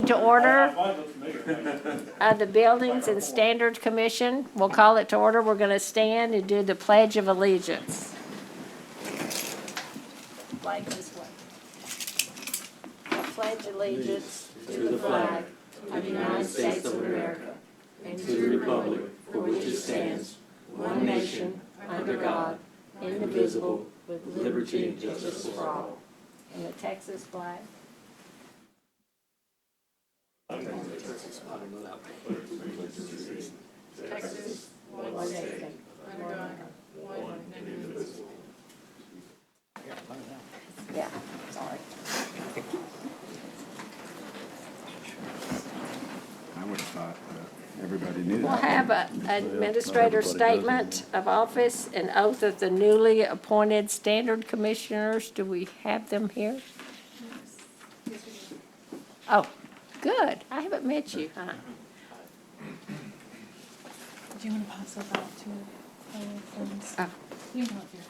to order of the Buildings and Standards Commission. We'll call it to order. We're going to stand and do the Pledge of Allegiance. Flag this way. I pledge allegiance to the flag of the United States of America and to the republic for which it stands, one nation, under God, indivisible, with liberty and justice for all. And the Texas flag. Texas, one nation, under God, one indivisible. Yeah, sorry. I would have thought everybody knew We'll that. have an administrator statement of office and oath of the newly appointed standard commissioners. Do we have them here? Oh, good. I haven't met you, huh? Do you want to pass those out to our friends? Oh. You can come up here.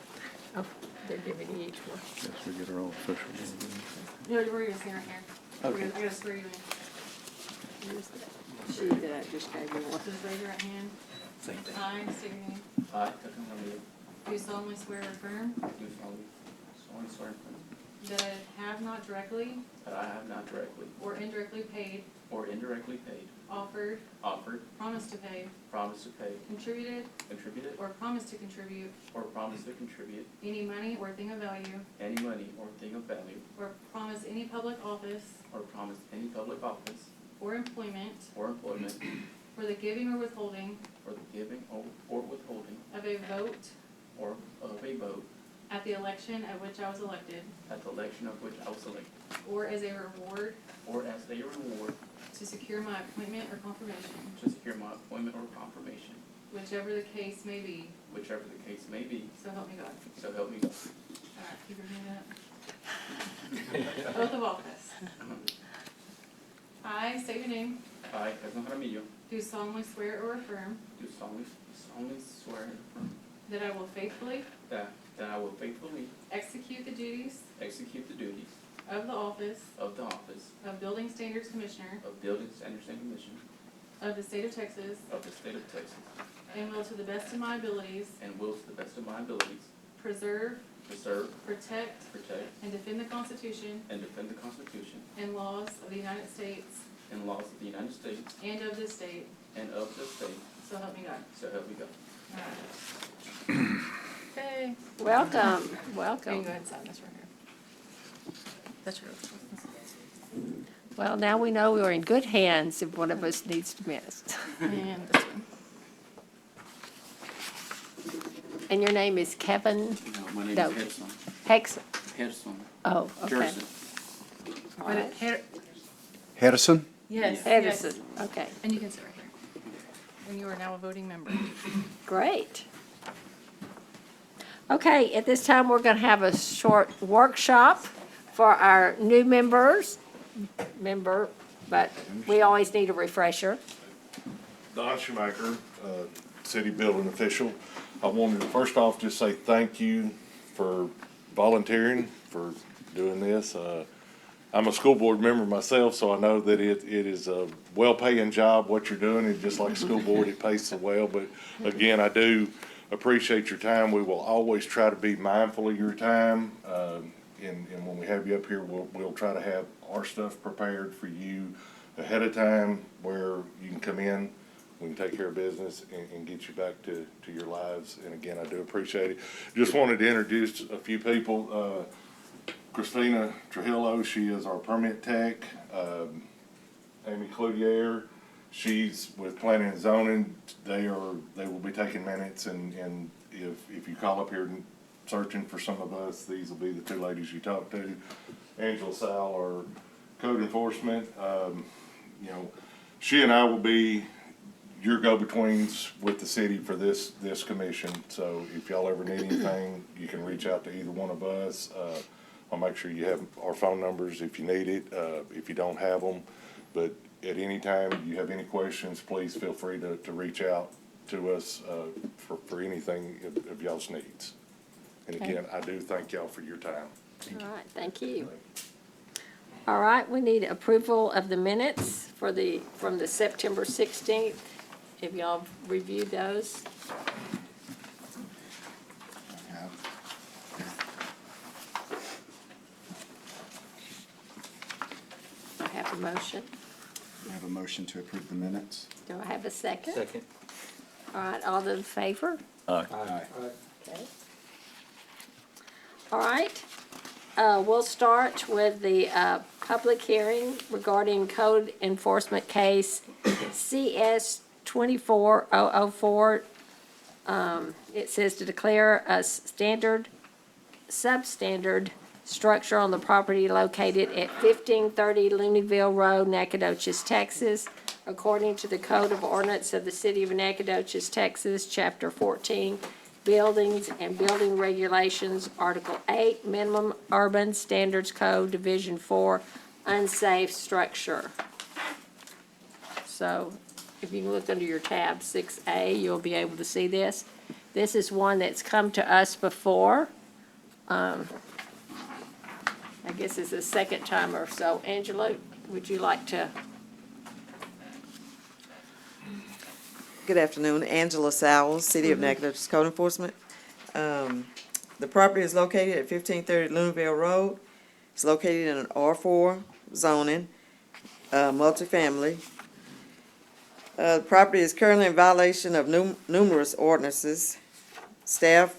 Oh, they're giving you each one. Guess we get our own official. No, we're gonna stand right here. Okay. I gotta swear you in. Here's the sheet that I just gave you one. Just raise your right hand. Same thing. I state your name. I, Captain Ramiro, Do solemnly swear or affirm do solemnly swear that I have not directly that I have not directly or indirectly paid, or indirectly paid, offered, offered, promised to pay, promised to pay, contributed, contributed, or promised to contribute or promised to contribute any money or thing of value, any money or thing of value, or promised any public office or promised any public office or employment or employment for the giving or withholding for the giving or withholding of a vote or of a vote at the election at which I was elected, at the election of which I was elected, or as a reward or as a reward to secure my appointment or confirmation, to secure my appointment or confirmation, whichever the case may be, whichever the case may be, so help me God. so help me God. All right, keep your hand up. Oath of office. I state your name, I, Captain Ramiro, do solemnly swear or affirm do solemnly swear and affirm that I will faithfully that I will faithfully execute the duties execute the duties of the office of the office of Building Standards Commissioner of Buildings Standards and Commission of the state of Texas, of the state of Texas, and will to the best of my abilities and will to the best of my abilities preserve, preserve, protect, protect, and defend the Constitution and defend the Constitution and laws of the United States and laws of the United States and of this state, and of the state, so help me God. so help me God. All right. Okay. Welcome, You can welcome. go ahead and sign this right here. That's yours. Well, now we know we're in good hands if one of us needs to miss. And this one. And your name is Kevin No, my name No. is Harrison. Hex? Harrison. Oh, okay. Jerson. All right. Hedison? Yes. Edison, yes. okay, And you can sit right here. And you are now a voting member. great. Okay, at this time, we're going to have a short workshop for our new member, but we always need a refresher. Don Schumacher, city building official. I wanted to first off just say thank you for volunteering, for doing this. I'm a school board member myself, so I know that it is a well-paying job, what you're doing. It's just like school board, it pays so well. But again, I do appreciate your time. We will always try to be mindful of your time. And when we have you up here, we'll try to have our stuff prepared for you ahead of time where you can come in, we can take care of business and get you back to your lives. And again, I do appreciate it. Just wanted to introduce a few people. Christina Trujillo, she is our permit tech. Amy Cloutier, she's with planning and zoning. They will be taking minutes, and if you call up here and searching for some of us, these will be the two ladies you talk to. Angela Sal, our code enforcement. She and I will be your go-betweens with the city for this commission. So if y'all ever need anything, you can reach out to either one of us. I'll make sure you have our phone numbers if you need it, if you don't have them. But at any time you have any questions, please feel free to reach out to us for anything of y'all's needs. And again, I do thank y'all for your time. All right, thank you. All right, we need approval of the minutes from the September 16th. Have y'all reviewed those? I have a motion. I have a motion to approve the minutes. Do I have a second? Second. All right, all those in favor? Aye. Okay. All right, we'll start with the public hearing regarding code enforcement case CS 24004. It says to declare a substandard structure on the property located at 1530 Looneyville Road, Nacogdoches, Texas, according to the Code of Ordinance of the City of Nacogdoches, Texas, Chapter 14, Buildings and Building Regulations, Article 8, Minimum Urban Standards Code, Division 4, Unsafe Structure. So if you look under your tab 6A, you'll be able to see this. This is one that's come to us before. I guess it's the second time or so. Angela, would you like to? Good afternoon, Angela Sowell, City of Nacogdoches Code Enforcement. The property is located at 1530 Looneyville Road. It's located in an R4 zoning, multifamily. The property is currently in violation of numerous ordinances. Staff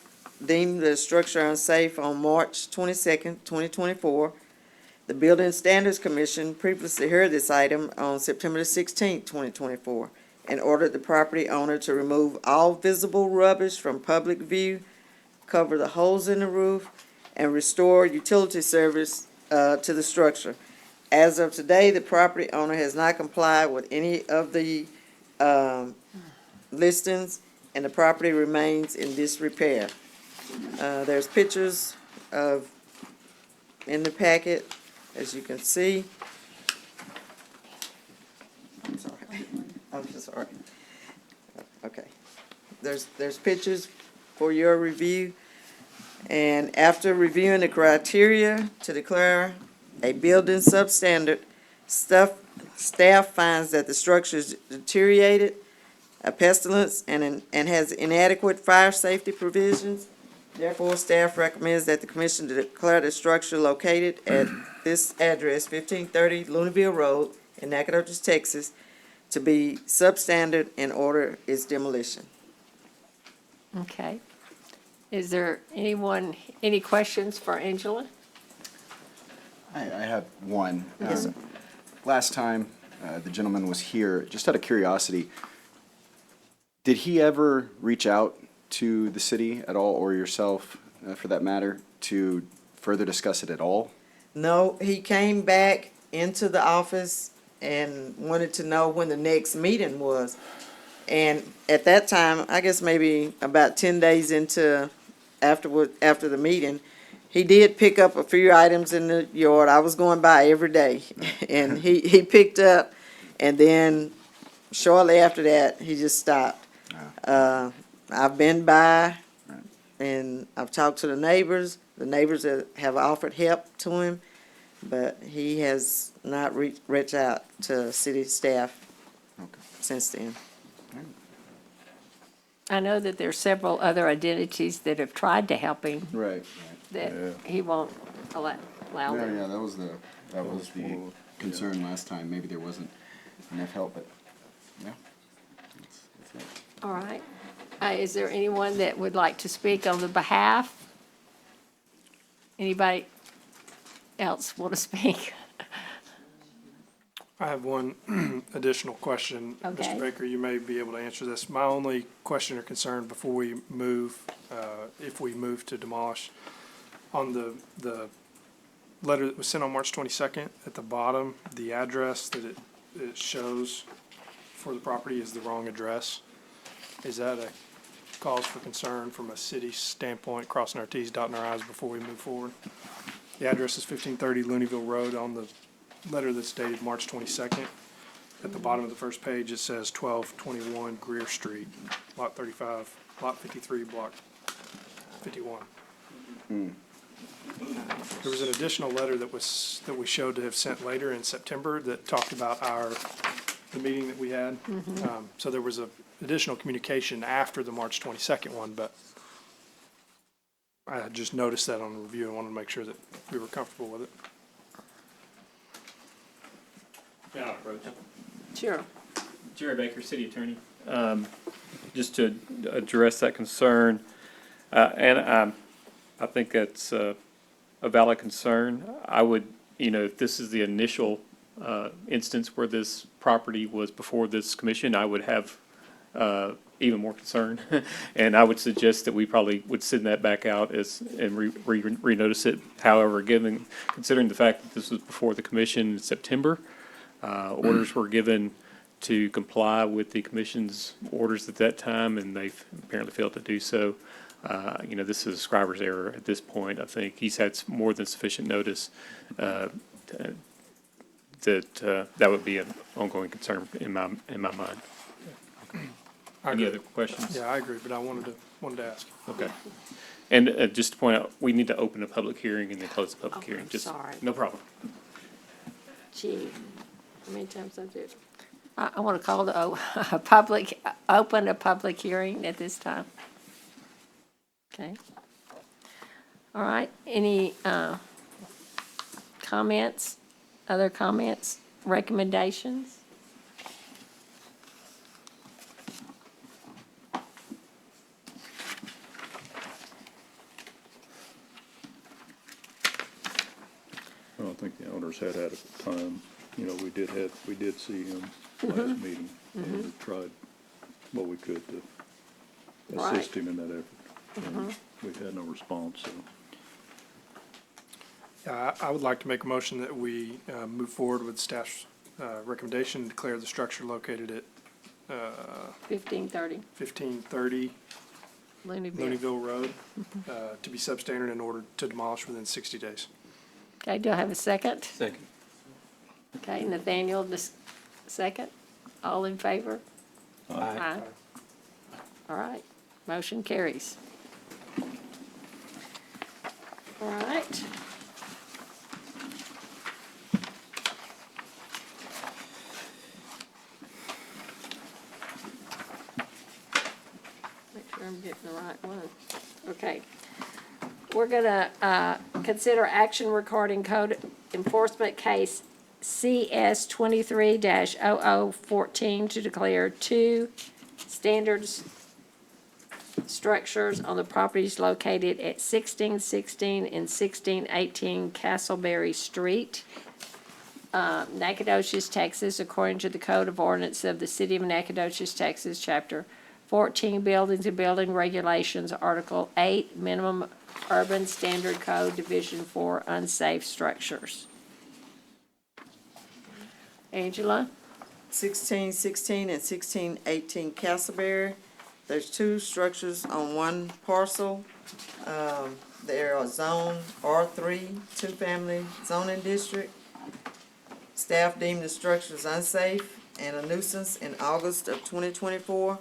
deemed the structure unsafe on March 22nd, 2024. The Building Standards Commission previously heard this item on September 16th, 2024. And ordered the property owner to remove all visible rubbish from public view, cover the holes in the roof, and restore utility service to the structure. As of today, the property owner has not complied with any of the listings, and the property remains in disrepair. There's pictures in the packet, as you can see. I'm sorry. I'm sorry. Okay. There's pictures for your review. And after reviewing the criteria to declare a building substandard, staff finds that the structure is deteriorated, a pestilence, and has inadequate fire safety provisions. Therefore, staff recommends that the commission declare the structure located at this address, 1530 Looneyville Road in Nacogdoches, Texas, to be substandard and order its demolition. Okay. Is there any questions for Angela? I have one. Yes, sir. Last time the gentleman was here, just out of curiosity, did he ever reach out to the city at all, or yourself, for that matter, to further discuss it at all? No, he came back into the office and wanted to know when the next meeting was. And at that time, I guess maybe about 10 days after the meeting, he did pick up a few items in the yard. I was going by every day, and he picked up, and then shortly after that, he just stopped. I've been by, and I've talked to the neighbors. The neighbors have offered help to him, but he has not reached out to city staff since then. I know that there's several other identities that have tried to help him, Right. that Yeah. he won't allow them. Yeah, that was the concern last time. Maybe there wasn't enough help, but yeah. That's it. All right. Is there anyone that would like to speak on the behalf? Anybody else want to speak? I have one additional question. Okay. Mr. Baker, you may be able to answer this. My only question or concern before we move, if we move to demolish, on the letter that was sent on March 22nd, at the bottom, the address that it shows for the property is the wrong address. Is that a cause for concern from a city standpoint, crossing our T's, dotting our I's before we move forward? The address is 1530 Looneyville Road on the letter that's dated March 22nd. At the bottom of the first page, it says 1221 Greer Street, Lot 35, Lot 53, Block 51. There was an additional letter that we showed to have sent later in September that talked about the meeting that we had. So there was a additional communication after the March 22nd one, but I had just noticed that on the review and wanted to make sure that we were comfortable with it. Yeah, I'll approach. Sure. Jerry Baker, City Attorney. Just to address that concern, and I think that's a valid concern. I would, if this is the initial instance where this property was before this commission, I would have even more concern. And I would suggest that we probably would send that back out and renotice it. However, considering the fact that this was before the commission in September, orders were given to comply with the commission's orders at that time, and they've apparently failed to do so. This is a scriber's error at this point. I think he's had more than sufficient notice that would be an ongoing concern in my mind. I Any agree. other questions? Yeah, I agree, but I wanted to ask. Okay. And just to point out, we need to open a public hearing and then close the public Oh, hearing. I'm Just sorry. No problem. Gee, how many times I do? I want to call open a public hearing at this time. Okay. All right, any comments, other comments, recommendations? I don't think the owners had adequate time. We did see him last meeting, and we tried what we could to assist him in that effort. And we had no response, so. I would like to make a motion that we move forward with staff's recommendation, declare the structure located at 1530 1530 Looneyville. Looneyville Road to be substandard and ordered to demolish within 60 days. Okay, do I have a second? Second. Okay, Nathaniel, second. All in favor? Aye. All right, motion carries. All right. Make sure I'm getting the right one. Okay. We're gonna consider action recording code enforcement case CS 23-0014 to declare two standards structures on the properties located at 1616 and 1618 Castleberry Street, Nacogdoches, Texas, according to the Code of Ordinance of the City of Nacogdoches, Texas, Chapter 14, Buildings and Building Regulations, Article 8, Minimum Urban Standard Code, Division 4, Unsafe Structures. Angela? 1616 and 1618 Castleberry. There's two structures on one parcel. They are zone R3, two-family zoning district. Staff deemed the structures unsafe and a nuisance in August of 2024.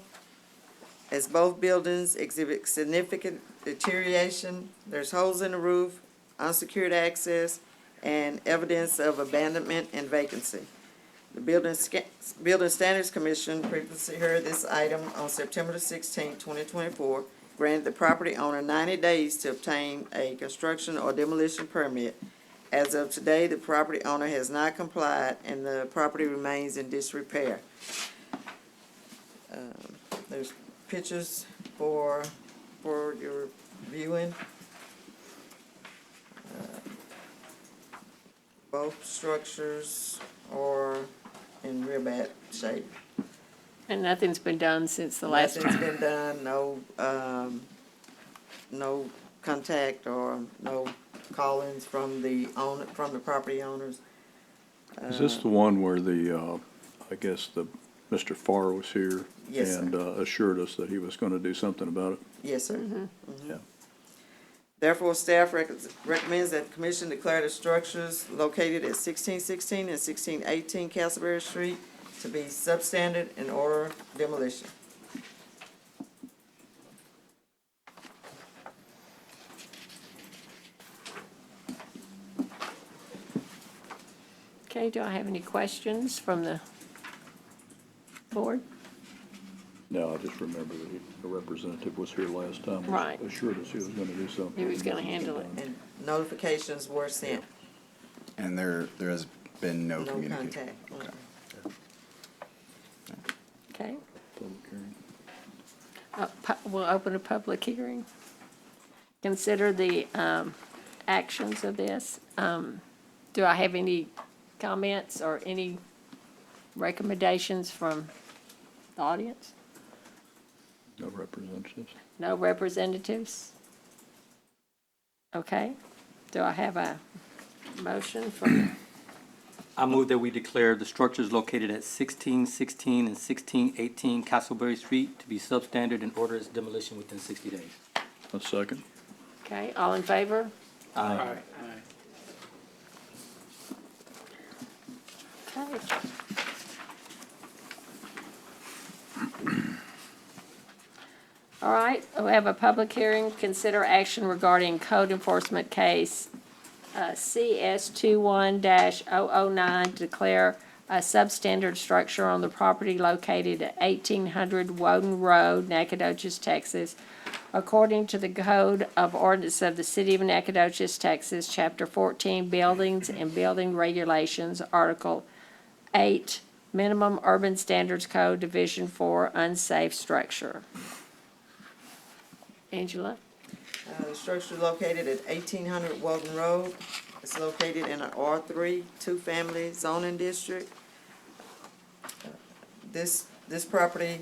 As both buildings exhibit significant deterioration, there's holes in the roof, unsecured access, and evidence of abandonment and vacancy. The Building Standards Commission previously heard this item on September the 16th, 2024, granted the property owner 90 days to obtain a construction or demolition permit. As of today, the property owner has not complied and the property remains in disrepair. There's pictures for your viewing. Both structures are in real bad shape. And nothing's been done since the last Nothing's been done, no contact or no call-ins from the property owners. Is this the one where Mr. Farr was here? Yes, sir. And assured us that he was gonna do something about it? Yes, sir. Yeah. Therefore, staff recommends that the commission declare the structures located at 1616 and 1618 Castleberry Street to be substandard and order demolition. Okay, do I have any questions from the board? No, I just remember that the representative was here last time. Right. Assured us he was gonna do something. He was gonna handle it. And notifications were sent, And there has been no no communication? contact. Okay, Public hearing. we'll open a public hearing. Consider the actions of this. Do I have any comments or any recommendations from the audience? No representatives. No representatives? Okay, do I have a motion from, I move that we declare the structures located at 1616 and 1618 Castleberry Street to be substandard and order its demolition within 60 days. A second? okay, all in favor? Aye. Okay. All right, we have a public hearing, consider action regarding code enforcement case CS 21-009, declare a substandard structure on the property located at 1800 Woden Road, Nacogdoches, Texas. According to the Code of Ordinance of the City of Nacogdoches, Texas, Chapter 14, Buildings and Building Regulations, Article 8, Minimum Urban Standards Code, Division 4, Unsafe Structure. Angela? The structure is located at 1800 Walton Road. It's located in an R3, two-family zoning district. This property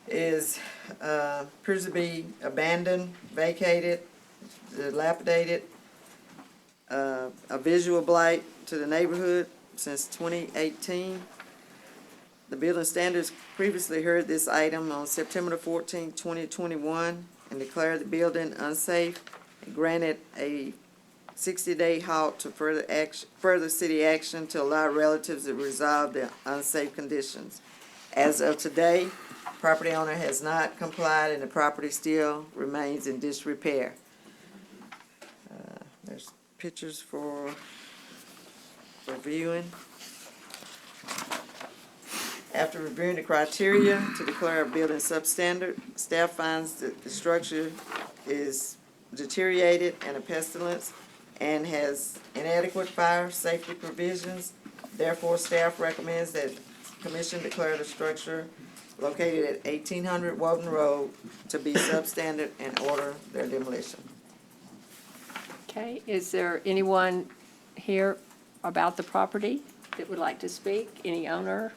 is, appears to be abandoned, vacated, dilapidated, a visual blight to the neighborhood since 2018. The building standards previously heard this item on September the 14th, 2021, and declared the building unsafe and granted a 60-day halt to further city action to allow relatives to resolve the unsafe conditions. As of today, property owner has not complied and the property still remains in disrepair. There's pictures for viewing. After reviewing the criteria to declare a building substandard, staff finds that the structure is deteriorated and a pestilence and has inadequate fire safety provisions. Therefore, staff recommends that commission declare the structure located at 1800 Walton Road to be substandard and order their demolition. Okay, is there anyone here about the property that would like to speak? Any owner?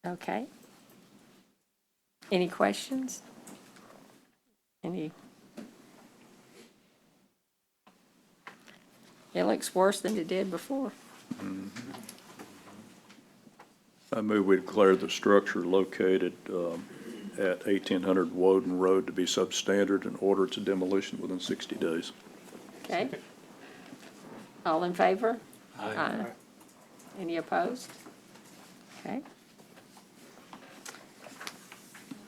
Okay. Any questions? Any? It looks worse than it did before. I move we declare the structure located at 1800 Woden Road to be substandard and order its demolition within 60 days. Okay. All in favor? Aye. Any opposed? Okay.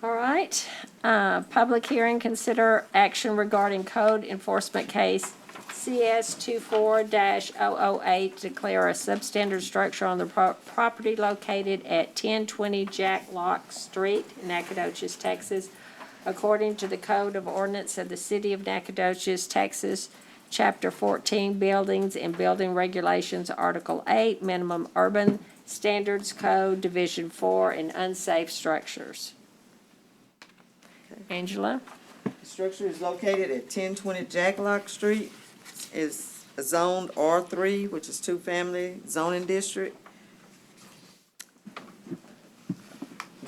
All right, public hearing, consider action regarding code enforcement case CS 24-008, declare a substandard structure on the property located at 1020 Jack Lock Street, Nacogdoches, Texas. According to the Code of Ordinance of the City of Nacogdoches, Texas, Chapter 14, Buildings and Building Regulations, Article 8, Minimum Urban Standards Code, Division 4, and Unsafe Structures. Angela? The structure is located at 1020 Jacklock Street. Is zoned R3, which is two-family zoning district.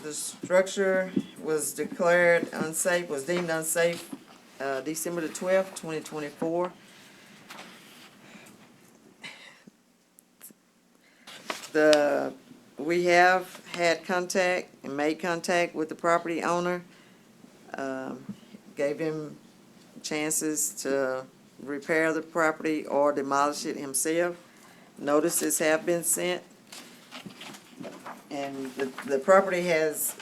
The structure was declared unsafe, was deemed unsafe, December the 12th, 2024. We have had contact and made contact with the property owner. Gave him chances to repair the property or demolish it himself. Notices have been sent. And the property has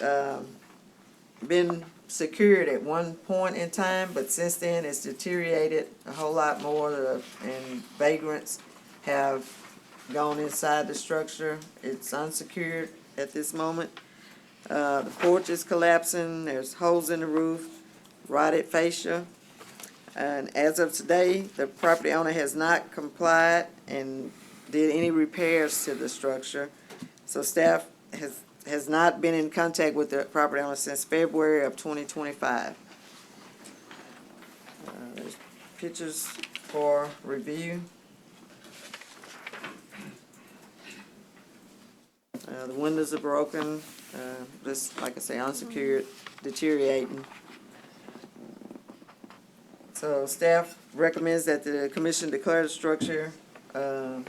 been secured at one point in time, but since then it's deteriorated a whole lot more, and vagrants have gone inside the structure. It's unsecured at this moment. The porch is collapsing, there's holes in the roof, rotted fascia. And as of today, the property owner has not complied and did any repairs to the structure. So staff has not been in contact with the property owner since February of 2025. There's pictures for review. The windows are broken, just like I say, unsecured, deteriorating. So staff recommends that the commission declare the structure to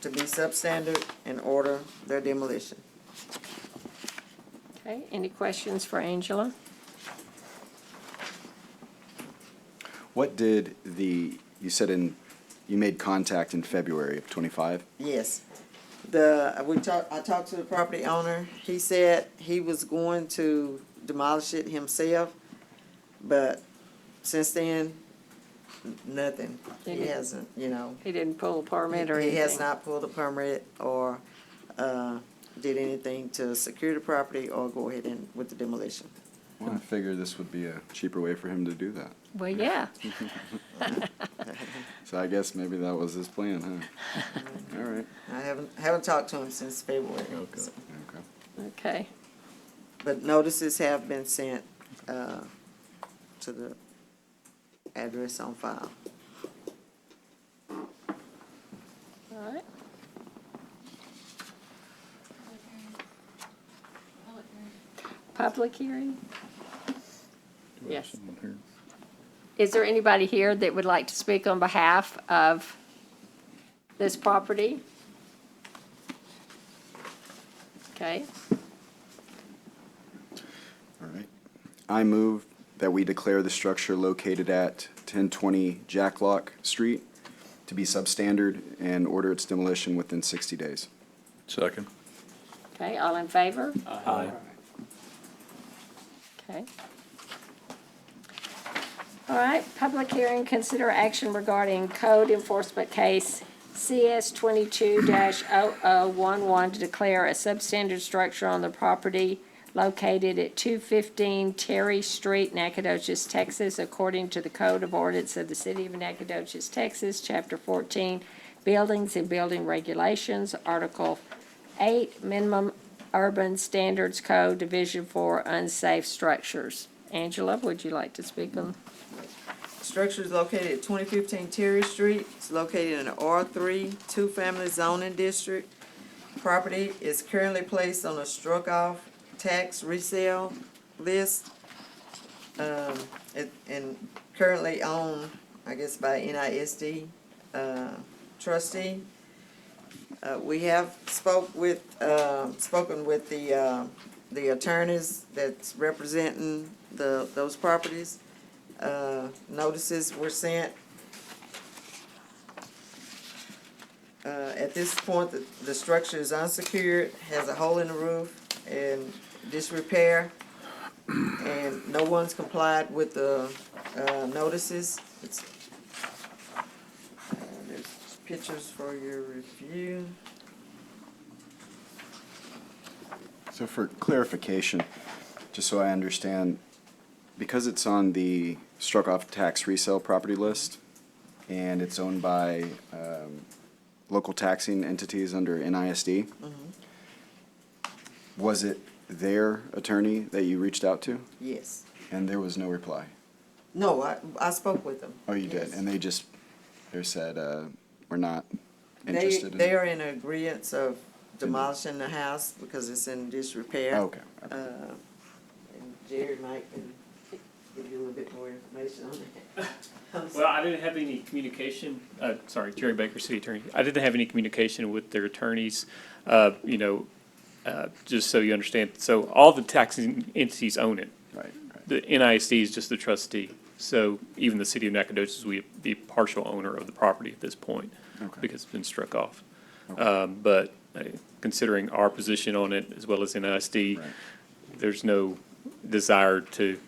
be substandard and order their demolition. Okay, any questions for Angela? What did you said you made contact in February of '25? Yes. I talked to the property owner. He said he was going to demolish it himself, but since then, nothing. He hasn't, He didn't pull a permit or anything? He has not pulled a permit or did anything to secure the property or go ahead with the demolition. Well, I figured this would be a cheaper way for him to do that. Well, yeah. So I guess maybe that was his plan, huh? All right. I haven't talked to him since February. Okay. so. Okay. Okay, But notices have been sent to the address on file. all right. Public hearing? Do we have Yes. someone here? Is there anybody here that would like to speak on behalf of this property? Okay, All right. I move that we declare the structure located at 1020 Jacklock Street to be substandard and order its demolition within 60 days. Second. okay, all in favor? Aye. Okay. All right, public hearing, consider action regarding code enforcement case CS 22-0011 to declare a substandard structure on the property located at 215 Terry Street, Nacogdoches, Texas, according to the Code of Ordinance of the City of Nacogdoches, Texas, Chapter 14, Buildings and Building Regulations, Article 8, Minimum Urban Standards Code, Division 4, Unsafe Structures. Angela, would you like to speak on? Structure is located at 2015 Terry Street. It's located in an R3 two-family zoning district. Property is currently placed on a struck-off tax resale list. And currently owned, I guess, by NISD trustee. We have spoken with the attorneys that's representing those properties. Notices were sent. At this point, the structure is unsecured, has a hole in the roof and disrepair, and no one's complied with the notices. There's pictures for your review. So for clarification, just so I understand, because it's on the struck-off tax resale property list, and it's owned by local taxing entities under NISD, was it their attorney that you reached out to? Yes. And there was no reply? No, I spoke with them. Oh, you did? Yes. And they said, we're not interested in? They are in agreement of demolishing the house because it's in disrepair. Okay. And Jerry might can give you a little bit more information on that. Well, I didn't have any communication, Jerry Baker, City Attorney. I didn't have any communication with their attorneys, just so you understand. So all the taxing entities own it. Right. The NISD is just the trustee. So even the City of Nacogdoches would be a partial owner of the property at this point Okay. because it's been struck off. Okay. But considering our position on it as well as NISD, Right. there's no desired to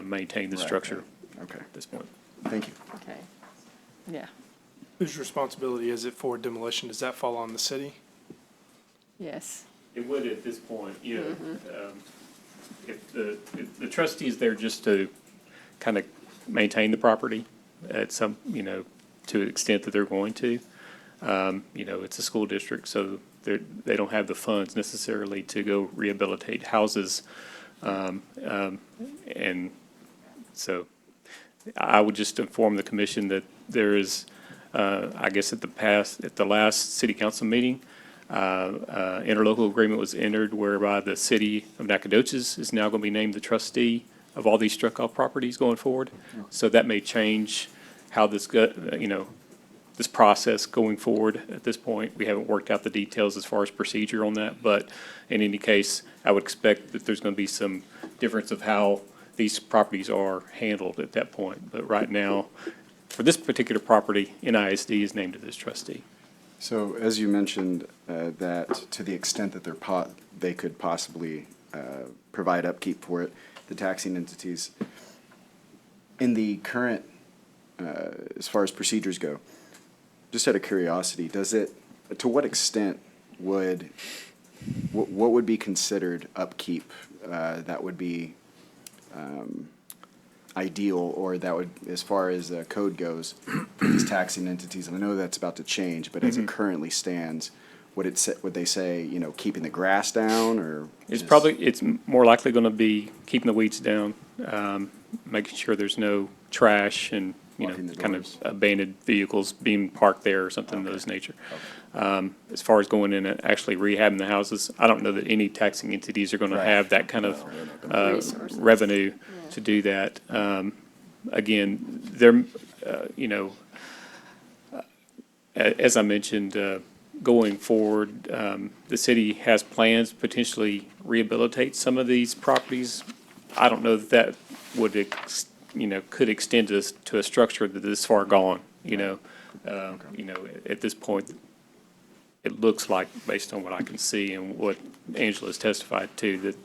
maintain the Right, structure Okay, at this point. thank you. Okay. Yeah, Whose responsibility is it for demolition? Does that fall on the city? yes. It would at this point, you know, if the trustee is there just to kind of maintain the property at some, you know, to the extent that they're going to. You know, it's a school district, so they don't have the funds necessarily to go rehabilitate houses. And so I would just inform the commission that there is, I guess at the last city council meeting, interlocal agreement was entered whereby the city of Nacogdoches is now going to be named the trustee of all these struck-off properties going forward. So that may change how this this process going forward at this point. We haven't worked out the details as far as procedure on that, but in any case, I would expect that there's going to be some difference of how these properties are handled at that point. But right now, for this particular property, NISD is named as trustee. So as you mentioned, that to the extent that they could possibly provide upkeep for it, the taxing entities, in the current, as far as procedures go, just out of curiosity, to what extent what would be considered upkeep that would be ideal, or that would, as far as code goes, for these taxing entities? And I know that's about to change, but as it currently stands, would they say, you know, keeping the grass down, or? It's more likely going to be keeping the weeds down, making sure there's no trash and, you know, Locking the kind of doors. abandoned vehicles being parked there or something of those nature. As far as going in and actually rehabbing the houses, I don't know that any taxing entities are going to Right. have that kind of Resources. revenue to do that. Again, they're, you know, as I mentioned, going forward, the city has plans to potentially rehabilitate some of these properties. I don't know that would, could extend to a structure that is far gone, you know. At this point, it looks like, based on what I can see and what Angela has testified to, that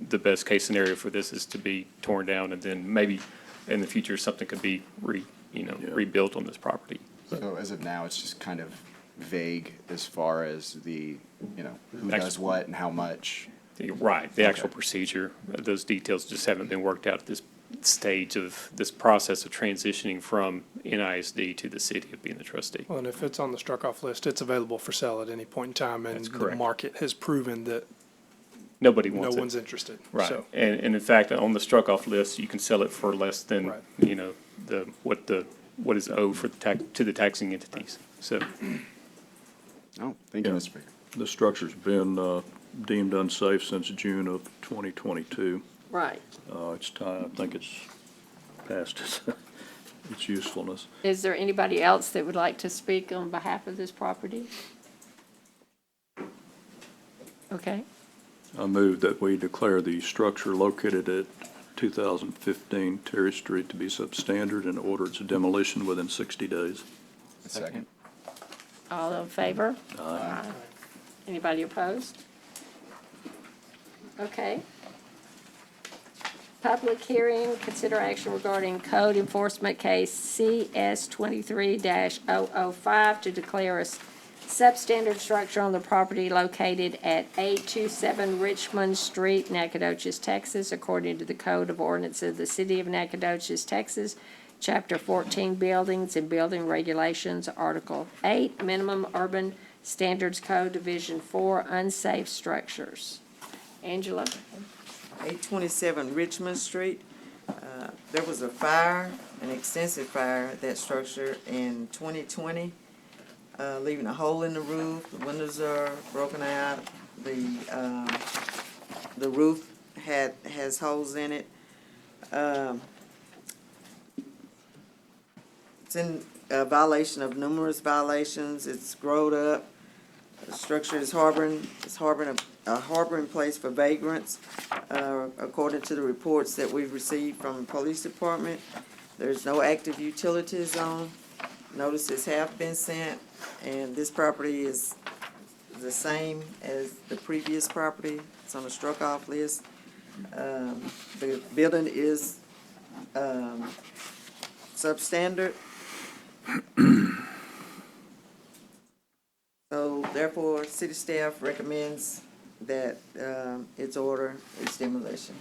the best case scenario for this is to be torn down, and then maybe in the future, something could be rebuilt on this property. So as of now, it's just kind of vague as far as the, you know, who Ex- does what and how much. Right, the actual Okay. procedure, those details just haven't been worked out at this stage of this process of transitioning from NISD to the city of being the trustee. Well, and if it's on the struck-off list, it's available for sale at any point in time, and That's the correct. market has proven that Nobody no wants it. one's interested. Right, So, and in fact, on the struck-off list, you can sell it for less than, Right. you know, what is owed for to the taxing entities, so. Oh, thank you, Yeah. Mr. Speaker. The structure's been deemed unsafe since June of 2022. Right. It's time, I think it's past its usefulness. Is there anybody else that would like to speak on behalf of this property? Okay, I move that we declare the structure located at 2015 Terry Street to be substandard and order its demolition within 60 days. Second. all in favor? Aye. Anybody opposed? Okay. Public hearing, consider action regarding code enforcement case CS 23-005 to declare a substandard structure on the property located at 827 Richmond Street, Nacogdoches, Texas, according to the Code of Ordinances of the City of Nacogdoches, Texas, Chapter 14, Buildings and Building Regulations, Article 8, Minimum Urban Standards Code, Division 4, Unsafe Structures. Angela? 827 Richmond Street. There was a fire, an extensive fire at that structure in 2020, leaving a hole in the roof. The windows are broken out. The roof has holes in it. It's in violation of numerous violations. It's grown up. The structure is harboring a harboring place for vagrants, according to the reports that we've received from the police department. There's no active utilities on. Notices have been sent, and this property is the same as the previous property. It's on the struck-off list. The building is, substandard. So therefore, city staff recommends that, its order is demolition.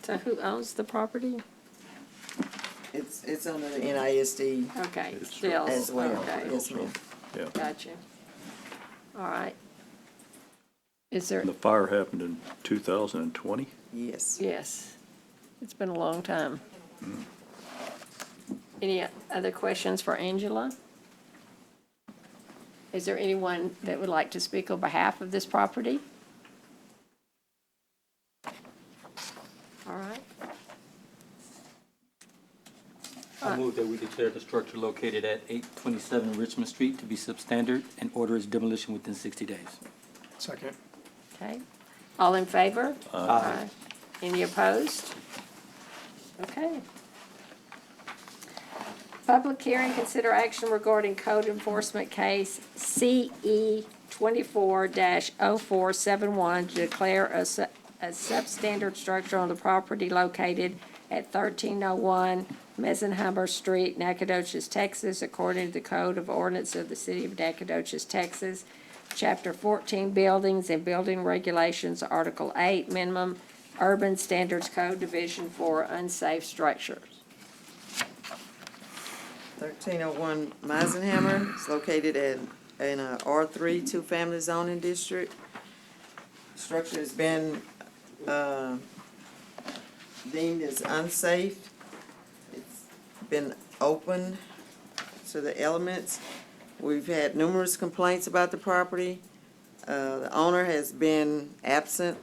So who owns the property? It's under the NISD Okay, It's still, as well. okay, Yes, ma'am. Yeah. gotcha. All right. Is there, The fire happened in 2020? Yes. yes, it's been a long time. Any other questions for Angela? Is there anyone that would like to speak on behalf of this property? All right. I move that we declare the structure located at 827 Richmond Street to be substandard and order its demolition within 60 days. Second. Okay, all in favor? Aye. Any opposed? Okay. Public hearing, consider action regarding code enforcement case CE 24-0471 to declare a substandard structure on the property located at 1301 Meisenheimer Street, Nacogdoches, Texas, according to the Code of Ordinance of the City of Nacogdoches, Texas, Chapter 14, Buildings and Building Regulations, Article 8, Minimum Urban Standards Code, Division 4, Unsafe Structures. 1301 Meisenheimer is located in a R3 two-family zoning district. Structure has been, deemed as unsafe. It's been open to the elements. We've had numerous complaints about the property. The owner has been absent.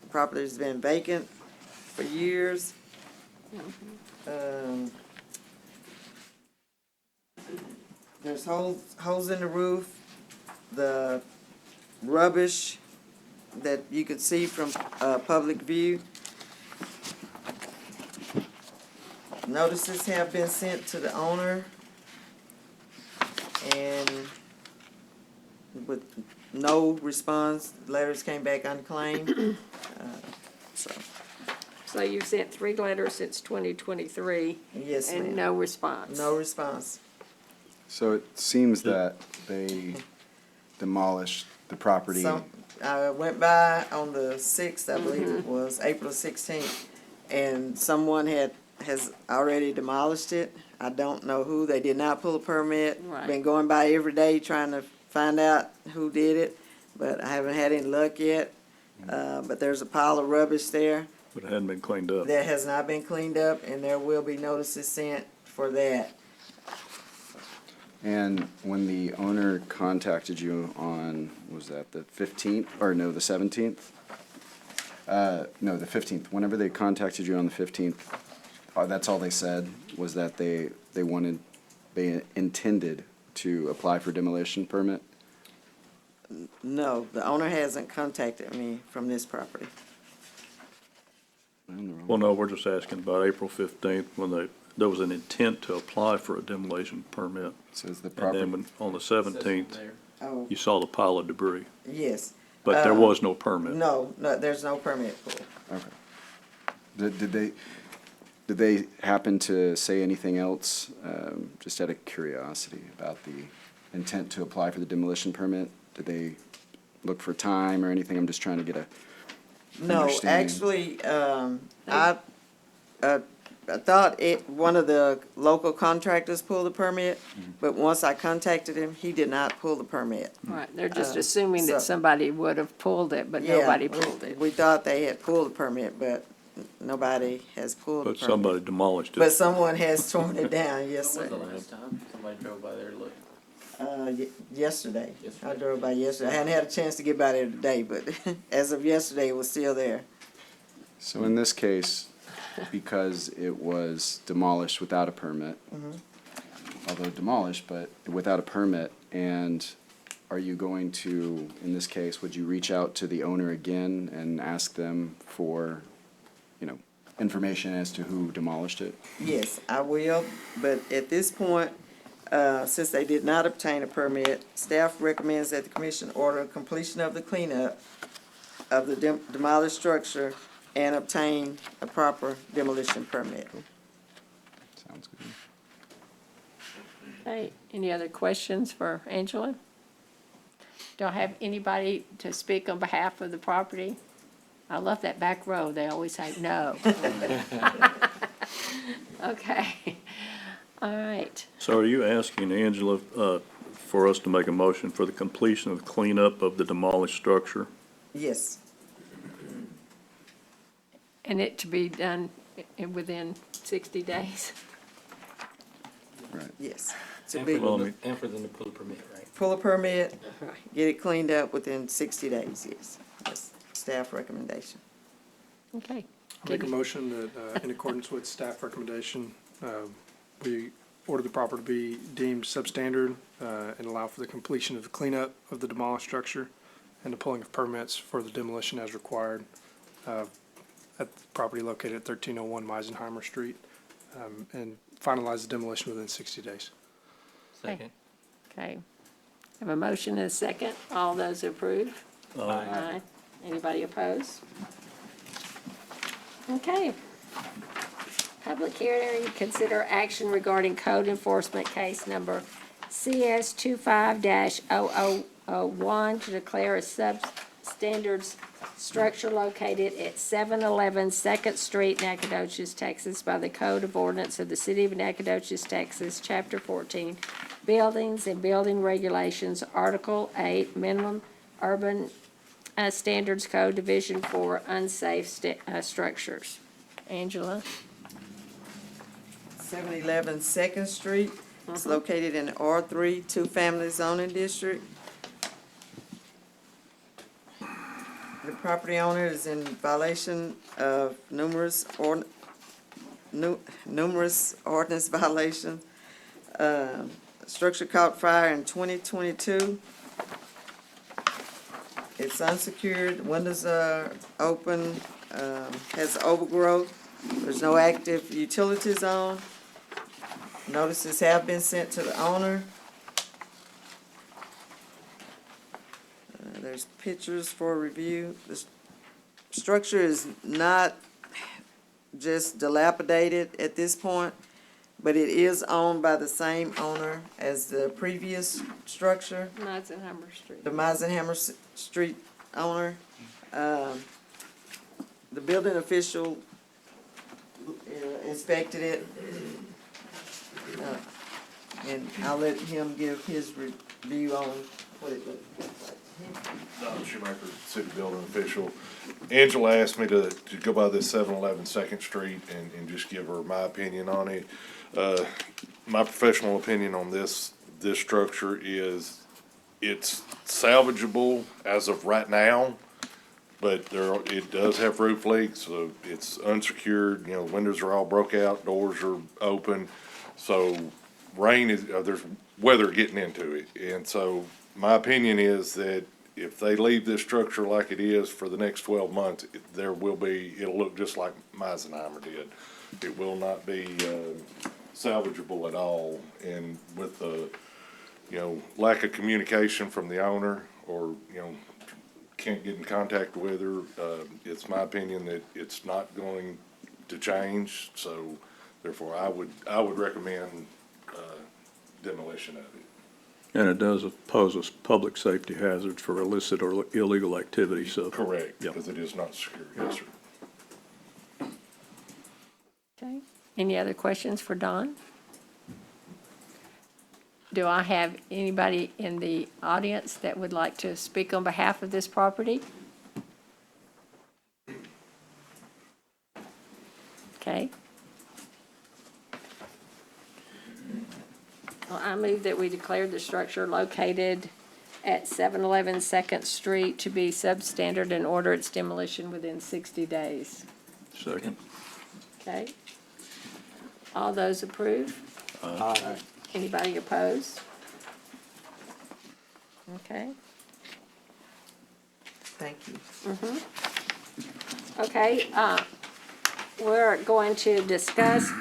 The property has been vacant for years. There's holes in the roof. The rubbish that you could see from, public view. Notices have been sent to the owner, and with no response, letters came back unclaimed. So, So you've sent 3 letters since 2023 yes, and ma'am. no response? No response. So it seems that they demolished the property. So, I went by on the 6th, I believe it was, April 16th, and someone has already demolished it. I don't know who. They did not pull a permit. Right. Been going by every day trying to find out who did it, but I haven't had any luck yet. But there's a pile of rubbish there But it hadn't been cleaned up. that has not been cleaned up, and there will be notices sent for that. And when the owner contacted you on, was that the 15th, or no, the 17th? No, the 15th. Whenever they contacted you on the 15th, that's all they said, was that they intended to apply for demolition permit? No, the owner hasn't contacted me from this property. Well, no, we're just asking about April 15th, when there was an intent to apply for a demolition permit. Says the And property. then on the Says 17th, there. Oh, you saw the pile of debris, yes. but there was no permit. No, there's no permit pulled. Okay. Did they happen to say anything else, just out of curiosity, about the intent to apply for the demolition permit? Did they look for time or anything? I'm just trying to get a No, understanding. actually, I thought one of the local contractors pulled the permit, but once I contacted him, he did not pull the permit. Right, they're just Uh, assuming that so- somebody would have pulled it, but Yeah, nobody we- pulled it. We thought they had pulled the permit, but nobody has pulled the But permit. somebody demolished But it. someone has torn it down, yes, When sir. was the last time somebody drove by there to look? Yesterday. I Yesterday. drove by yesterday. I hadn't had a chance to get by there today, but as of yesterday, it was still there. So in this case, because it was demolished without a permit, although demolished, but without a permit, and are you going to, in this case, would you reach out to the owner again and ask them for, information as to who demolished it? Yes, I will, but at this point, since they did not obtain a permit, staff recommends that the commission order completion of the cleanup of the demolished structure and obtain a proper demolition permit. Sounds good. Okay, any other questions for Angela? Do I have anybody to speak on behalf of the property? I love that back row, they always say no. Okay, all right. So are you asking, Angela, for us to make a motion for the completion of cleanup of the demolished structure? Yes, And it to be done within 60 days? yes. To And be, Well, I for mean- them, and for them to pull a permit, right? pull a permit, Right. get it cleaned up within 60 days, yes. That's staff recommendation. Okay. I make a motion that, in accordance with staff recommendation, we order the property to be deemed substandard, and allow for the completion of the cleanup of the demolished structure and the pulling of permits for the demolition as required, at the property located at 1301 Meisenheimer Street, and finalize the demolition within 60 days. Second. Okay. Have a motion and a second. All those approve? Aye. Anybody oppose? Okay. Public hearing, consider action regarding code enforcement case number CS 25-0001 to declare a substandards structure located at 711 Second Street, Nacogdoches, Texas, by the Code of Ordinance of the City of Nacogdoches, Texas, Chapter 14, Buildings and Building Regulations, Article 8, Minimum Urban Standards Code, Division 4, Unsafe Structures. Angela? 711 Second Street. It's located in the R3 two-family zoning district. The property owner is in violation of numerous ordinance violations. Structure caught fire in 2022. It's unsecured, windows are open, has overgrowth. There's no active utilities on. Notices have been sent to the owner. There's pictures for review. The structure is not just dilapidated at this point, but it is owned by the same owner as the previous structure, Meisenheimer Street. the Meisenheimer Street owner. The building official inspected it. And I'll let him give his review on what it looks like. Don Schumacher, city building official. Angela asked me to go by this 711 Second Street and just give her my opinion on it. My professional opinion on this structure is it's salvageable as of right now, but it does have roof leaks, so it's unsecured, windows are all broke out, doors are open. So rain is, there's weather getting into it. And so my opinion is that if they leave this structure like it is for the next 12 months, it'll look just like Meisenheimer did. It will not be salvageable at all. And with the, lack of communication from the owner or, can't get in contact with her, it's my opinion that it's not going to change. So therefore, I would recommend demolition of it. And it does pose a public safety hazard for illicit or illegal activity, so. Correct, Yep. because it is not secure, yes, sir. Okay. Any other questions for Don? Do I have anybody in the audience that would like to speak on behalf of this property? Okay. Well, I move that we declare the structure located at 711 Second Street to be substandard and order its demolition within 60 days. Second. Okay? All those approve? Aye. Anybody oppose? Okay, Thank you. okay, we're going to discuss,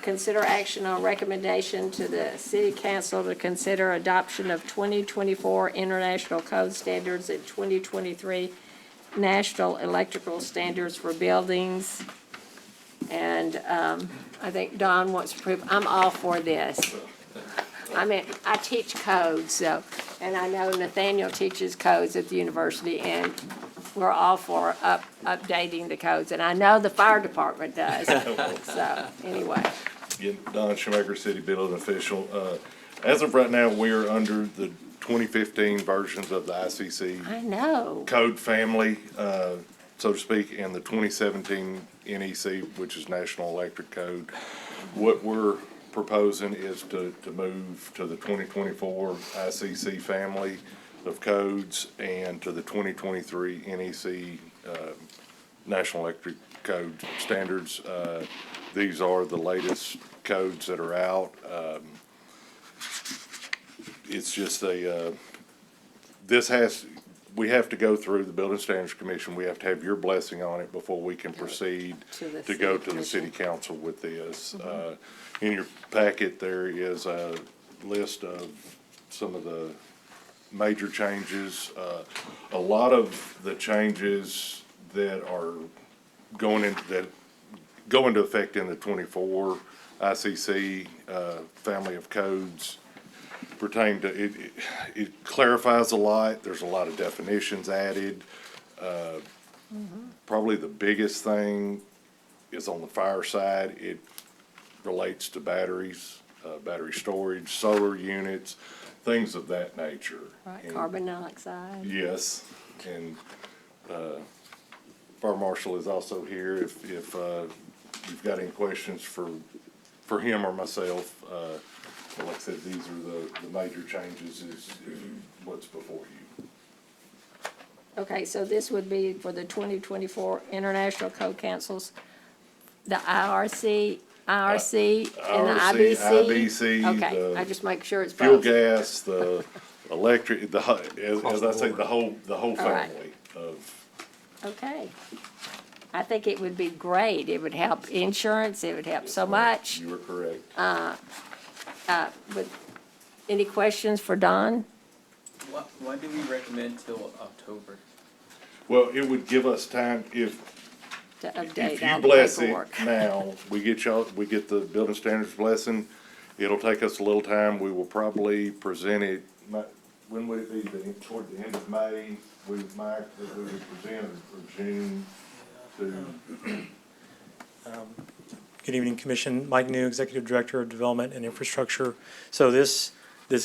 consider action on recommendation to the city council to consider adoption of 2024 International Code Standards and 2023 national electrical standards for buildings. And I think Don wants to prove, I'm all for this. I mean, I teach codes, so, and I know Nathaniel teaches codes at the university, and we're all for updating the codes, and I know the fire department does. So, anyway, Again, Don Schumacher, city building official. As of right now, we're under the 2015 versions of the ICC I know. code family, so to speak, and the 2017 NEC, which is National Electric Code. What we're proposing is to move to the 2024 ICC family of codes and to the 2023 NEC National Electric Code standards. These are the latest codes that are out. It's just we have to go through the Building Standards Commission. We have to have your blessing on it before we can proceed to go to the city council with this. In your packet, there is a list of some of the major changes. A lot of the changes that are go into effect in the 24 ICC family of codes pertain to, it clarifies a lot. There's a lot of definitions added. Probably the biggest thing is on the fire side. It relates to batteries, battery storage, solar units, things of that nature. Right, And- carbon dioxide. Yes, and Fire Marshal is also here if you've got any questions for him or myself. But like I said, these are the major changes is what's before you. Okay, so this would be for the 2024 International Code Councils, the IRC, and the IRC, IBC? IBC, Okay, the I just make sure it's Fuel both. gas, the electric, as I say, the whole right. family of. Okay. I think it would be great. It would help insurance, it would help so much. You are correct. But any questions for Don? Why do we recommend till October? Well, it would give us time if To If update all you the bless it paperwork. now, we get the building standards blessing, it'll take us a little time, we will probably present it, when would it be, toward the end of May, we would present it for June to, Good evening, Commission. Mike New, Executive Director of Development and Infrastructure. So this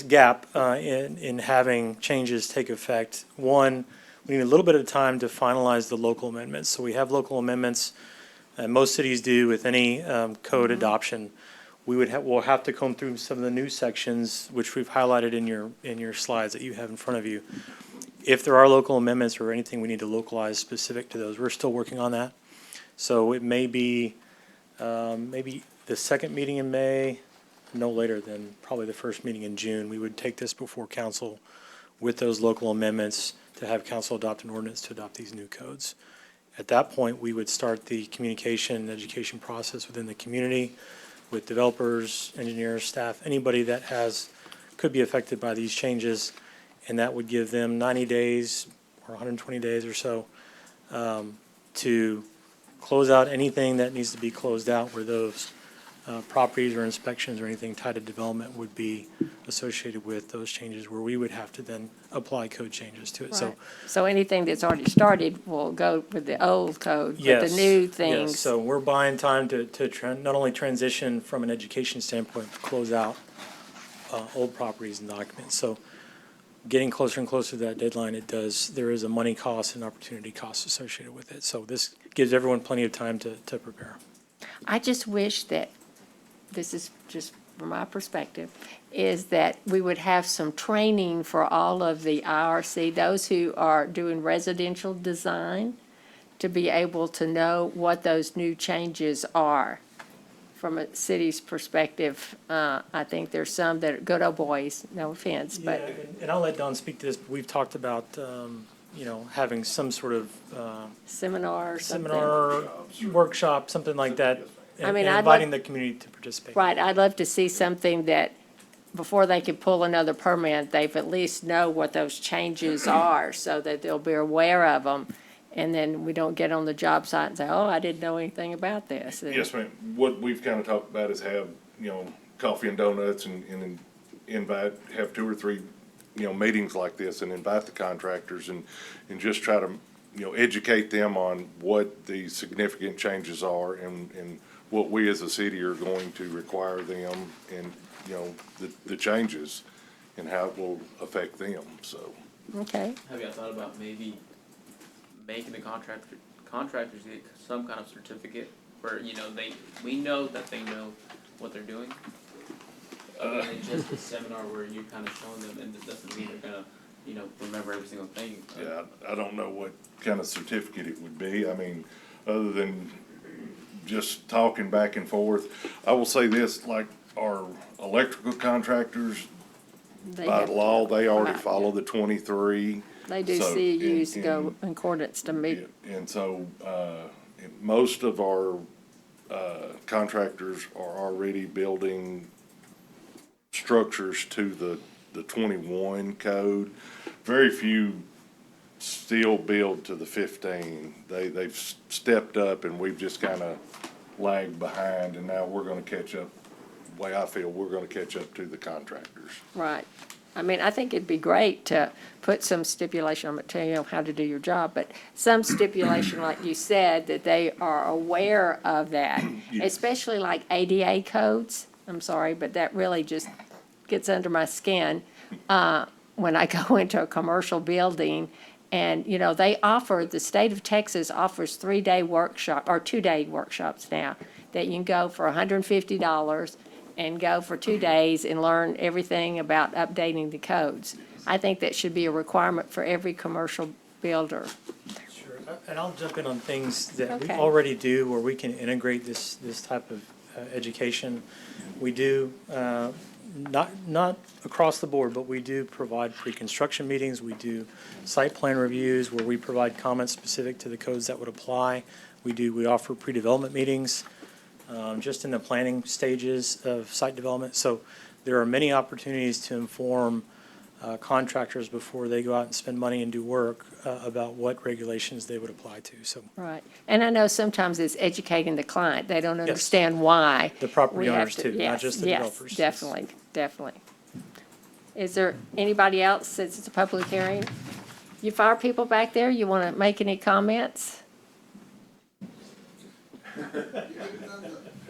gap in having changes take effect, one, we need a little bit of time to finalize the local amendments. So we have local amendments, and most cities do with any code adoption. We'll have to comb through some of the new sections, which we've highlighted in your slides that you have in front of you. If there are local amendments or anything we need to localize specific to those, we're still working on that. So it may be maybe the second meeting in May, no later than probably the first meeting in June. We would take this before council with those local amendments to have council adopt an ordinance to adopt these new codes. At that point, we would start the communication and education process within the community with developers, engineers, staff, anybody that could be affected by these changes. And that would give them 90 days or 120 days or so to close out anything that needs to be closed out where those properties or inspections or anything tied to development would be associated with those changes, where we would have to then apply code changes to it. So Right. So anything that's already started will go with the old code, but yes, the new yes. things. So we're buying time to not only transition from an education standpoint, but close out old properties and documents. So getting closer and closer to that deadline, there is a money cost and opportunity cost associated with it. So this gives everyone plenty of time to prepare. I just wish that, this is just from my perspective, is that we would have some training for all of the IRC, those who are doing residential design, to be able to know what those new changes are. From a city's perspective, I think there's some that are good old boys, no offense, but. Yeah, and I'll let Don speak to this, but we've talked about, having some sort of Seminar or something. seminar, workshop, something like that. I mean, and I'd inviting like- the community to participate. Right, I'd love to see something that, before they can pull another permit, they've at least know what those changes are, so that they'll be aware of them. and then we don't get on the job site and say, oh, I didn't know anything about this. And- Yes, ma'am. What we've kind of talked about is have, coffee and donuts and have 2 or 3, meetings like this and invite the contractors and just try to, educate them on what the significant changes are and what we as a city are going to require them and, the changes and how it will affect them, so. Okay, Have y'all thought about maybe making the contractors get some kind of certificate where, we know that they know what they're doing? Other than just a seminar where you're kind of showing them, and it doesn't mean they're gonna, remember every single thing. Yeah, I don't know what kind of certificate it would be. I mean, other than just talking back and forth. I will say this, like our electrical contractors, They by have to- law, they already right, follow the 23. they do So, CUs and- go in accordance to meet. And so, most of our, contractors are already building structures to the 21 code. Very few still build to the 15. They've stepped up and we've just kind of lagged behind, and now we're gonna catch up. The way I feel, we're gonna catch up to the contractors. Right. I mean, I think it'd be great to put some stipulation, I'm gonna tell you how to do your job, but some stipulation, like you said, that they are aware of that, Yes. especially like ADA codes. I'm sorry, but that really just gets under my skin, when I go into a commercial building. And, the state of Texas offers 3-day workshop, or 2-day workshops now, that you can go for $150 and go for 2 days and learn everything about updating the codes. I think that should be a requirement for every commercial builder. Sure, and I'll jump in on things that we Okay. already do where we can integrate this type of education. We do, not across the board, but we do provide pre-construction meetings. We do site plan reviews where we provide comments specific to the codes that would apply. We offer pre-development meetings, just in the planning stages of site development. So there are many opportunities to inform contractors before they go out and spend money and do work about what regulations they would apply to. So Right. And I know sometimes it's educating the client. They don't Yes. understand why. the property we have owners too, not yes, just the yes, developers. definitely, definitely. Is there anybody else, since it's a public hearing? You fire people back there, you want to make any comments?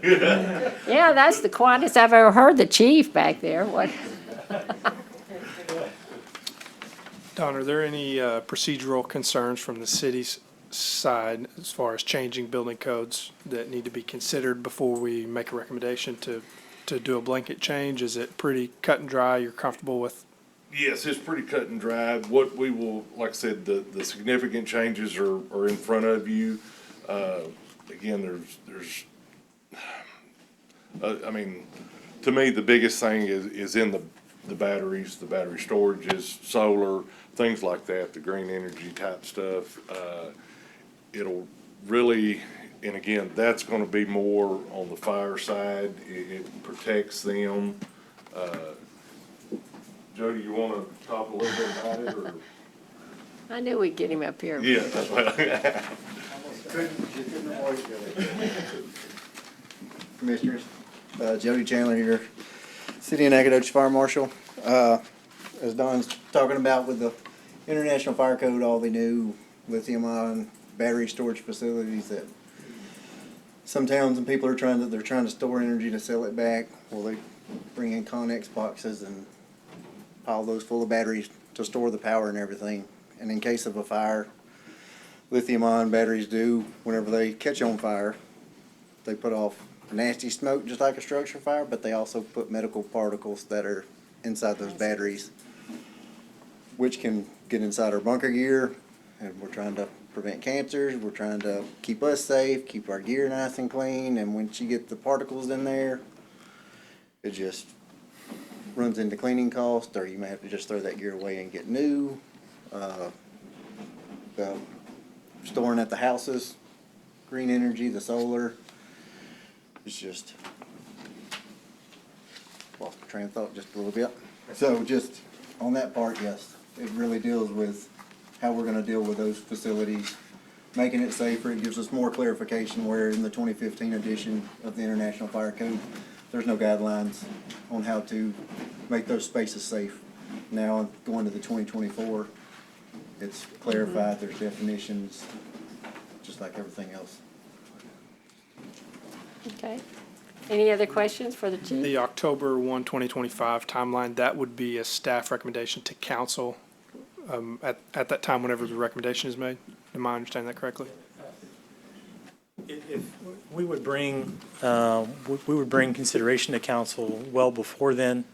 Yeah, that's the quietest I've ever heard the chief back there. What? Don, are there any procedural concerns from the city's side as far as changing building codes that need to be considered before we make a recommendation to do a blanket change? Is it pretty cut and dry? You're comfortable with? Yes, it's pretty cut and dry. What we will, like I said, the significant changes are in front of you. Again, there's, I mean, to me, the biggest thing is in the batteries, the battery storages, solar, things like that, the green energy type stuff. It'll really, and again, that's gonna be more on the fire side. It protects them. Jody, you wanna talk a little bit about it, or? I knew we'd get him up here. Yeah, that's right. Commissioners, Jody Chandler here, City of Nacogdoches Fire Marshal. As Don's talking about with the International Fire Code, all the new lithium-ion battery storage facilities that some towns and people are trying to store energy to sell it back. Well, they bring in Connex boxes and pile those full of batteries to store the power and everything. And in case of a fire, lithium-ion batteries do, whenever they catch on fire, they put off nasty smoke just like a structure fire, but they also put medical particles that are inside those batteries, which can get inside our bunker gear. And we're trying to prevent cancers, we're trying to keep us safe, keep our gear nice and clean, and once you get the particles in there, it just runs into cleaning costs, or you may have to just throw that gear away and get new. The storing at the houses, green energy, the solar, it's just, lost my train of thought just a little bit. So just on that part, yes, it really deals with how we're gonna deal with those facilities making it safer. It gives us more clarification where in the 2015 edition of the International Fire Code, there's no guidelines on how to make those spaces safe. Now, going to the 2024, it's clarified, there's definitions, just like everything else. Okay. Any other questions for the chief? The October 1, 2025 timeline, that would be a staff recommendation to council at that time whenever the recommendation is made. Am I understanding that correctly? If we would bring, we would bring consideration to council well before then,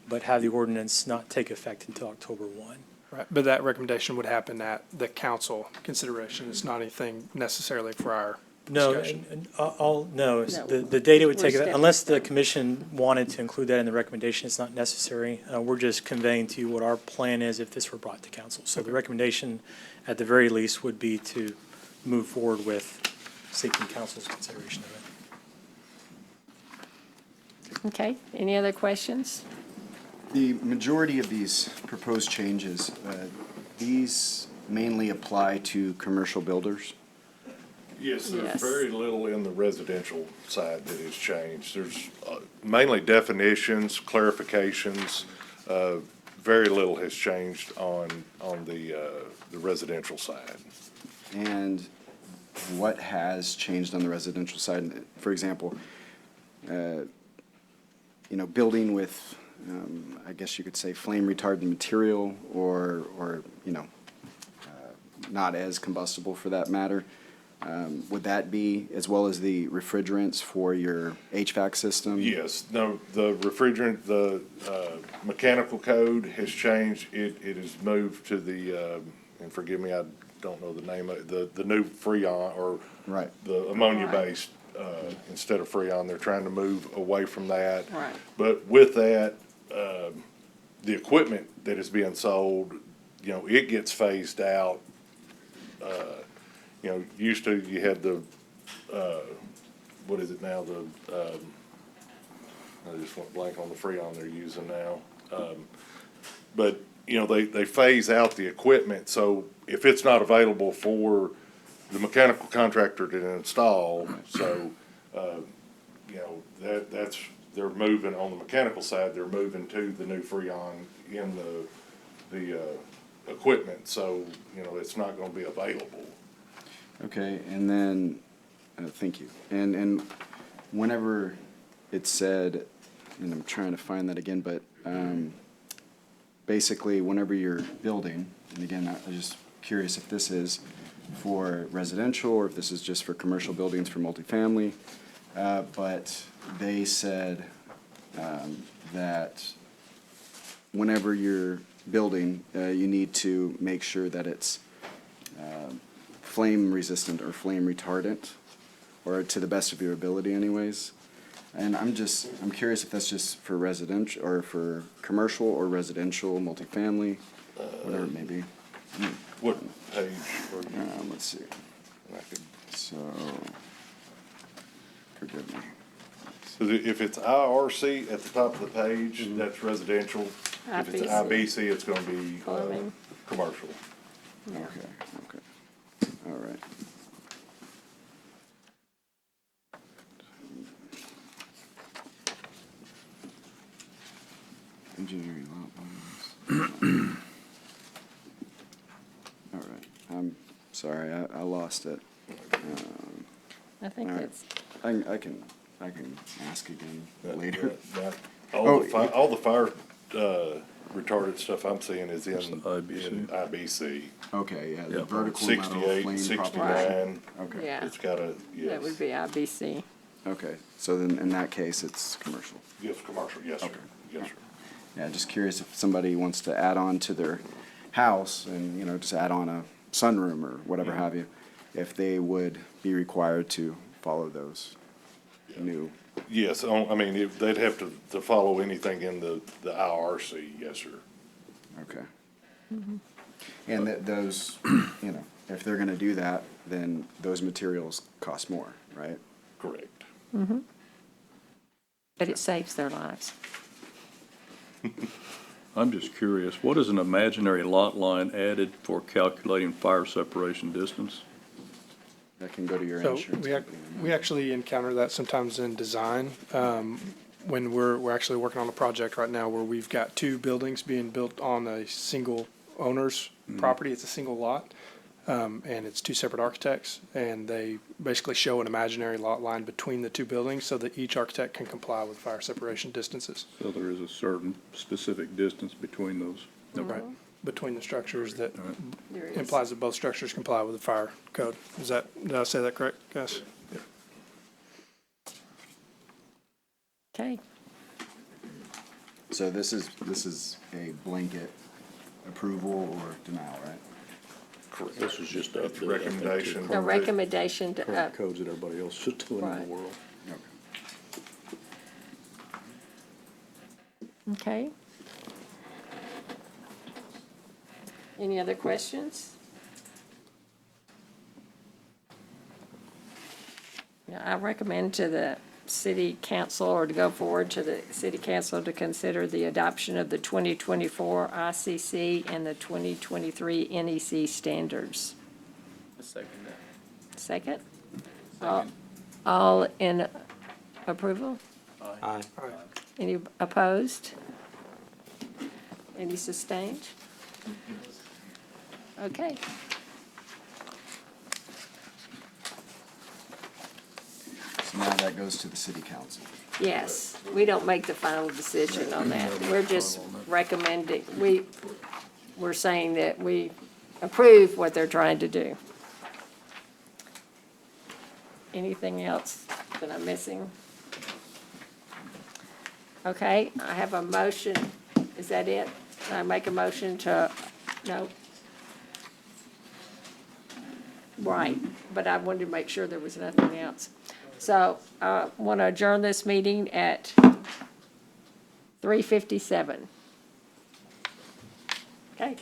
but have the ordinance not take effect until October 1. Right, but that recommendation would happen at the council consideration. It's not anything necessarily for our discussion. No, the data would take, unless the commission wanted to include that in the recommendation, it's not necessary. We're just conveying to you what our plan is if this were brought to council. So the recommendation, at the very least, would be to move forward with seeking council's consideration of it. Okay. Any other questions? The majority of these proposed changes, these mainly apply to commercial builders? Yes, there's Yes. very little in the residential side that has changed. There's mainly definitions, clarifications. Very little has changed on the residential side. And what has changed on the residential side? For example, building with, I guess you could say, flame retardant material or not as combustible for that matter. Would that be, as well as the refrigerants for your HVAC system? Yes, no, the refrigerant, the mechanical code has changed. It has moved to the, and forgive me, I don't know the name of it, the new Freon, or Right. the ammonia-based, instead of Freon. They're trying to move away from that. Right. But with that, the equipment that is being sold, it gets phased out. Used to, you had the, what is it now, I just went blank on the Freon they're using now. But, they phase out the equipment, so if it's not available for the mechanical contractor to install, so, that's, they're moving, on the mechanical side, they're moving to the new Freon in the equipment, so, it's not gonna be available. Okay, and then, thank you. And whenever it said, and I'm trying to find that again, but basically, whenever you're building, and again, I'm just curious if this is for residential or if this is just for commercial buildings for multifamily, but they said that whenever you're building, you need to make sure that it's flame resistant or flame retardant, or to the best of your ability anyways. And I'm curious if that's just for residential, or for commercial, or residential, multifamily, whatever it may be. What page were you? Let's see. So, forgive me. So if it's IRC at the top of the page, that's residential. If it's IBC, it's gonna be, Plumbing. commercial. Yeah. Okay, all right. Engineering lot lines. All right, I'm sorry, I lost it. I think All right. that's, I can ask again later. All the fire, retardant stuff I'm seeing is in IBC. in IBC. Okay, yeah, the Yeah. vertical metal 68, flame 69. Okay, yeah, It's got a, yes. that would be IBC. okay, so then in that case, it's commercial. Yes, commercial, yes, sir. Okay. Yes, sir. Yeah, just curious if somebody wants to add on to their house and, just add on a sunroom or whatever have you, if they would be required to follow those new. Yes, they'd have to follow anything in the IRC, yes, sir. Okay. And that those, if they're gonna do that, then those materials cost more, right? Correct. But it saves their lives. I'm just curious, what is an imaginary lot line added for calculating fire separation distance? that can go to your So insurance company. we actually encounter that sometimes in design, when we're actually working on a project right now where we've got two buildings being built on a single owner's property. It's a single lot, and it's two separate architects, and they basically show an imaginary lot line between the two buildings so that each architect can comply with fire separation distances. So there is a certain specific distance between those. Right, between the structures that There is. implies that both structures comply with the fire code. Did I say that correct, guys? Okay, So this is a blanket approval or denial, right? This is just a Recommendation. a recommendation to, current codes that everybody else is doing in Right. the world. okay. Any other questions? Yeah, I recommend to the city council, or to go forward to the city council to consider the adoption of the 2024 ICC and the 2023 NEC standards. A second that. Second? All in approval? Aye. Any opposed? Any sustained? Okay. So now that goes to the city council. Yes, we don't make the final decision on that. We're just recommending, we're saying that we approve what they're trying to do. Anything else that I'm missing? Okay, I have a motion. Is that it? Can I make a motion to, no? Right, but I wanted to make sure there was nothing else. So I want to adjourn this meeting at 3:57. Okay.